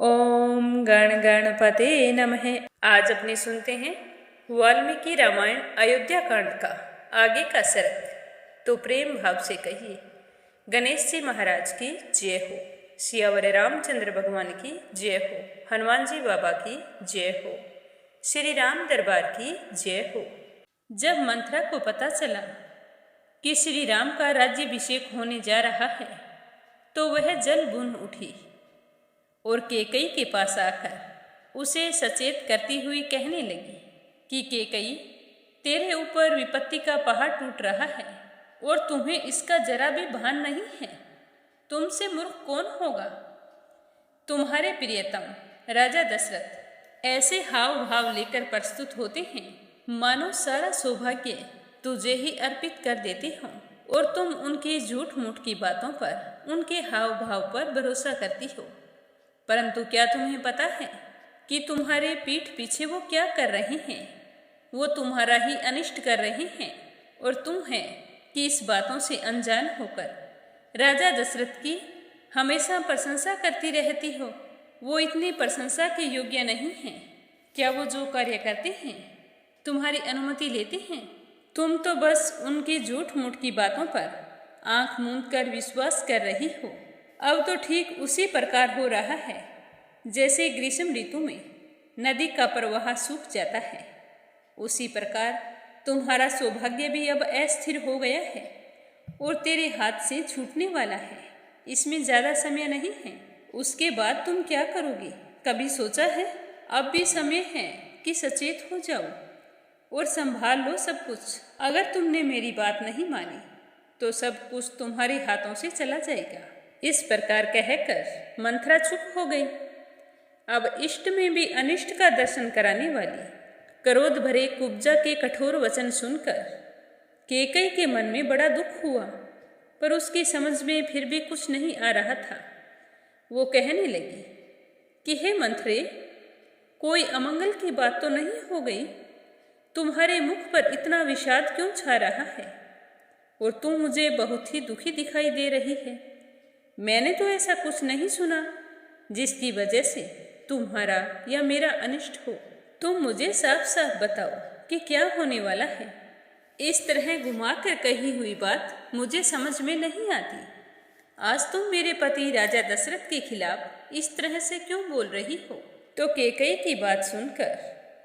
ओम गण गणपते नमः। आज अपने सुनते हैं वाल्मीकि रामायण अयोध्या कांड का आगे का सर्ग। तो प्रेम भाव से कहिए, गणेश जी महाराज की जय हो, सियावर रामचंद्र भगवान की जय हो, हनुमान जी बाबा की जय हो, श्री राम दरबार की जय हो। जब मंथरा को पता चला कि श्री राम का राज्याभिषेक होने जा रहा है तो वह जल बुन उठी और केकई के पास आकर उसे सचेत करती हुई कहने लगी कि केकई, तेरे ऊपर विपत्ति का पहाड़ टूट रहा है और तुम्हें इसका जरा भी भान नहीं है। तुमसे मूर्ख कौन होगा? तुम्हारे प्रियतम राजा दशरथ ऐसे हाव भाव लेकर प्रस्तुत होते हैं मानो सारा सौभाग्य तुझे ही अर्पित कर देते हों, और तुम उनकी झूठ मूठ की बातों पर, उनके हाव भाव पर भरोसा करती हो। परंतु क्या तुम्हें पता है कि तुम्हारे पीठ पीछे वो क्या कर रहे हैं? वो तुम्हारा ही अनिष्ट कर रहे हैं, और तुम है कि इस बातों से अनजान होकर राजा दशरथ की हमेशा प्रशंसा करती रहती हो। वो इतनी प्रशंसा के योग्य नहीं हैं। क्या वो जो कार्य करते हैं तुम्हारी अनुमति लेते हैं? तुम तो बस उनकी झूठ मूठ की बातों पर आंख मूंद कर विश्वास कर रही हो। अब तो ठीक उसी प्रकार हो रहा है जैसे ग्रीष्म ऋतु में नदी का प्रवाह सूख जाता है। उसी प्रकार तुम्हारा सौभाग्य भी अब अस्थिर हो गया है और तेरे हाथ से छूटने वाला है। इसमें ज़्यादा समय नहीं है। उसके बाद तुम क्या करोगे? कभी सोचा है? अब भी समय है कि सचेत हो जाओ और संभाल लो सब कुछ। अगर तुमने मेरी बात नहीं मानी तो सब कुछ तुम्हारे हाथों से चला जाएगा। इस प्रकार कहकर मंथरा चुप हो गई। अब इष्ट में भी अनिष्ट का दर्शन कराने वाली क्रोध भरे कुब्जा के कठोर वचन सुनकर केकई के मन में बड़ा दुख हुआ, पर उसकी समझ में फिर भी कुछ नहीं आ रहा था। वो कहने लगी कि हे मंथरे, कोई अमंगल की बात तो नहीं हो गई? तुम्हारे मुख पर इतना विषाद क्यों छा रहा है और तुम मुझे बहुत ही दुखी दिखाई दे रही है? मैंने तो ऐसा कुछ नहीं सुना जिसकी वजह से तुम्हारा या मेरा अनिष्ट हो। तुम मुझे साफ साफ बताओ कि क्या होने वाला है। इस तरह घुमाकर कही हुई बात मुझे समझ में नहीं आती। आज तुम मेरे पति राजा दशरथ के खिलाफ इस तरह से क्यों बोल रही हो? तो केकई की बात सुनकर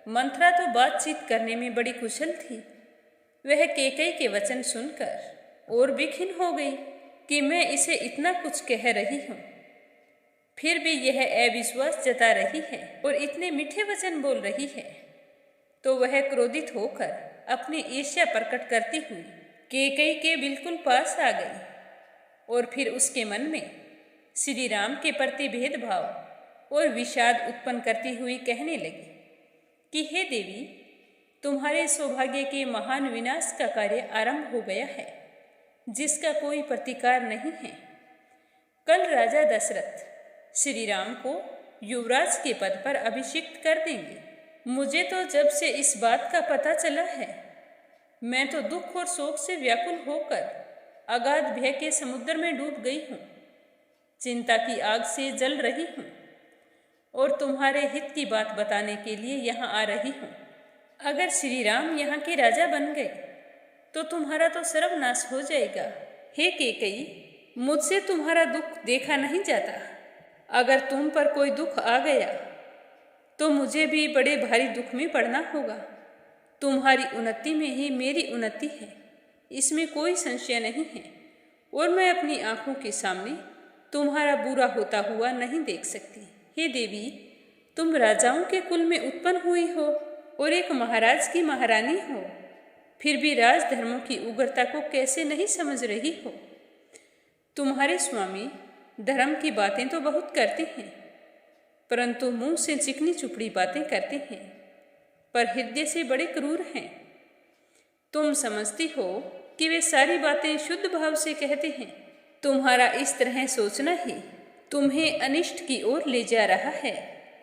मंथरा तो बातचीत करने में बड़ी कुशल थी। वह केकई के वचन सुनकर और भी खिन्न हो गई कि मैं इसे इतना कुछ कह रही हूँ, फिर भी यह अविश्वास जता रही है और इतने मीठे वचन बोल रही है। तो वह क्रोधित होकर अपनी ईर्ष्या प्रकट करती हुई केकई के बिल्कुल पास आ गई और फिर उसके मन में श्री राम के प्रति भेदभाव और विषाद उत्पन्न करती हुई कहने लगी कि हे देवी, तुम्हारे सौभाग्य के महान विनाश का कार्य आरंभ हो गया है जिसका कोई प्रतिकार नहीं है। कल राजा दशरथ श्री राम को युवराज के पद पर अभिषिक्त कर देंगे। मुझे तो जब से इस बात का पता चला है मैं तो दुख और शोक से व्याकुल होकर अगाध भय के समुद्र में डूब गई हूँ। चिंता की आग से जल रही हूँ और तुम्हारे हित की बात बताने के लिए यहाँ आ रही हूँ। अगर श्री राम यहाँ के राजा बन गए तो तुम्हारा तो सर्वनाश हो जाएगा। हे केकई, मुझसे तुम्हारा दुख देखा नहीं जाता। अगर तुम पर कोई दुख आ गया तो मुझे भी बड़े भारी दुख में पड़ना होगा। तुम्हारी उन्नति में ही मेरी उन्नति है, इसमें कोई संशय नहीं है, और मैं अपनी आंखों के सामने तुम्हारा बुरा होता हुआ नहीं देख सकती। हे देवी, तुम राजाओं के कुल में उत्पन्न हुई हो और एक महाराज की महारानी हो, फिर भी राजधर्मों की उग्रता को कैसे नहीं समझ रही हो? तुम्हारे स्वामी धर्म की बातें तो बहुत करते हैं, परंतु मुंह से चिकनी चुपड़ी बातें करते हैं, पर हृदय से बड़े क्रूर हैं। तुम समझती हो कि वे सारी बातें शुद्ध भाव से कहते हैं। तुम्हारा इस तरह सोचना ही तुम्हें अनिष्ट की ओर ले जा रहा है।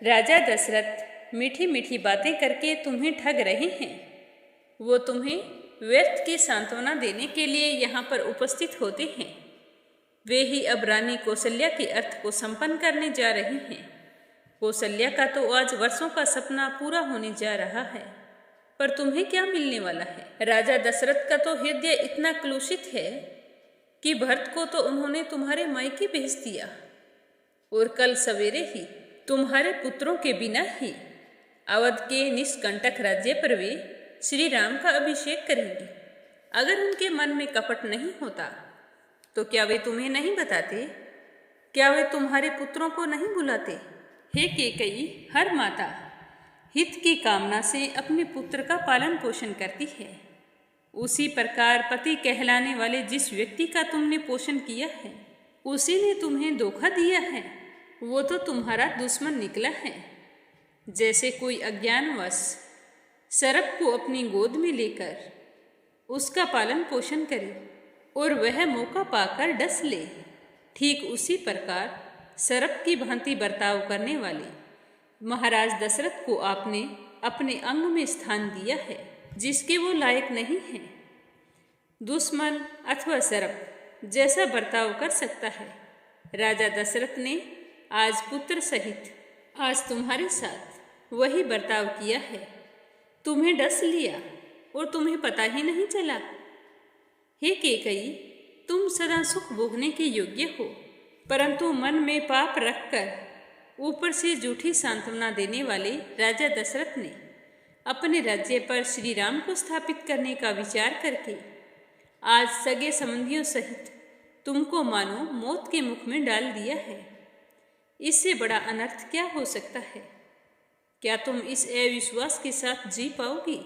राजा दशरथ मीठी मीठी बातें करके तुम्हें ठग रहे हैं। वो तुम्हें व्यर्थ की सांत्वना देने के लिए यहाँ पर उपस्थित होते हैं। वे ही अब रानी कौशल्या के अर्थ को संपन्न करने जा रही हैं। कौशल्या का तो आज वर्षों का सपना पूरा होने जा रहा है, पर तुम्हें क्या मिलने वाला है? राजा दशरथ का तो हृदय इतना क्लुषित है कि भरत को तो उन्होंने तुम्हारे मायके भेज दिया और कल सवेरे ही तुम्हारे पुत्रों के बिना ही अवध के निष्कंटक राज्य पर वे श्री राम का अभिषेक करेंगे। अगर उनके मन में कपट नहीं होता तो क्या वे तुम्हें नहीं बताते? क्या वे तुम्हारे पुत्रों को नहीं बुलाते? हे कैकेयी, हर माता हित की कामना से अपने पुत्र का पालन पोषण करती है। उसी प्रकार पति कहलाने वाले जिस व्यक्ति का तुमने पोषण किया है, उसी ने तुम्हें धोखा दिया है, वो तो तुम्हारा दुश्मन निकला है। जैसे कोई अज्ञानवश सर्प को अपनी गोद में लेकर उसका पालन पोषण करे और वह मौका पाकर डस ले, ठीक उसी प्रकार सर्प की भांति बर्ताव करने वाले महाराज दशरथ को आपने अपने अंग में स्थान दिया है, जिसके वो लायक नहीं है। दुश्मन अथवा सर्प जैसा बर्ताव कर सकता है, राजा दशरथ ने आज पुत्र सहित आज तुम्हारे साथ वही बर्ताव किया है। तुम्हें डस लिया और तुम्हें पता ही नहीं चला। हे कैकेयी, तुम सदा सुख भोगने के योग्य हो, परंतु मन में पाप रखकर ऊपर से झूठी सांत्वना देने वाले राजा दशरथ ने अपने राज्य पर श्री राम को स्थापित करने का विचार करके आज सगे संबंधियों सहित तुमको मानो मौत के मुख में डाल दिया है। इससे बड़ा अनर्थ क्या हो सकता है? क्या तुम इस अविश्वास के साथ जी पाओगी?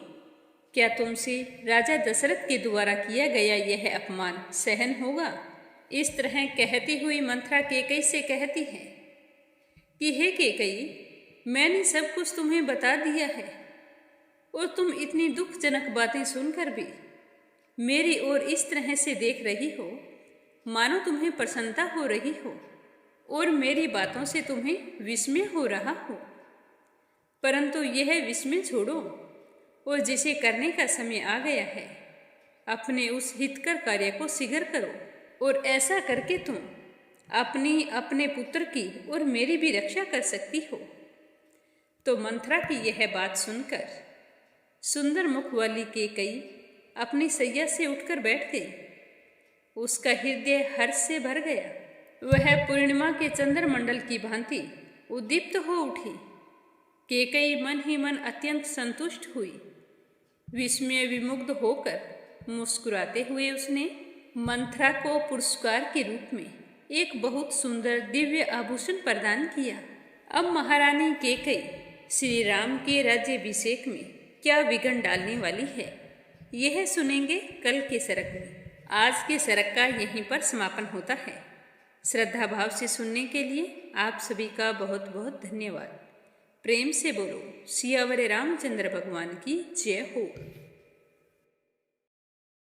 क्या तुमसे राजा दशरथ के द्वारा किया गया यह अपमान सहन होगा? इस तरह कहती हुई मंथरा कैकेयी से कहती है कि हे कैकेयी, मैंने सब कुछ तुम्हें बता दिया है और तुम इतनी दुखजनक बातें सुनकर भी मेरी ओर इस तरह से देख रही हो मानो तुम्हें प्रसन्नता हो रही हो और मेरी बातों से तुम्हें विस्मय हो रहा हो। परंतु यह विस्मय छोड़ो और जिसे करने का समय आ गया है, अपने उस हितकर कार्य को शीघ्र करो और ऐसा करके तुम अपनी अपने पुत्र की और मेरी भी रक्षा कर सकती हो। तो मंथरा की यह बात सुनकर सुंदर मुख वाली कैकेयी अपनी सैया से उठकर बैठ गई। उसका हृदय हर्ष से भर गया। वह पूर्णिमा के चंद्रमंडल की भांति उद्दीप्त हो उठी। कैकेयी मन ही मन अत्यंत संतुष्ट हुई। विस्मय विमुग्ध होकर मुस्कुराते हुए उसने मंथरा को पुरस्कार के रूप में एक बहुत सुंदर दिव्य आभूषण प्रदान किया। अब महारानी कैकेयी श्री राम के राज्याभिषेक में क्या विघ्न डालने वाली है, यह सुनेंगे कल के सरक में। आज के सरक का यहीं पर समापन होता है। श्रद्धा भाव से सुनने के लिए आप सभी का बहुत बहुत धन्यवाद। प्रेम से बोलो सियावर रामचंद्र भगवान की जय हो।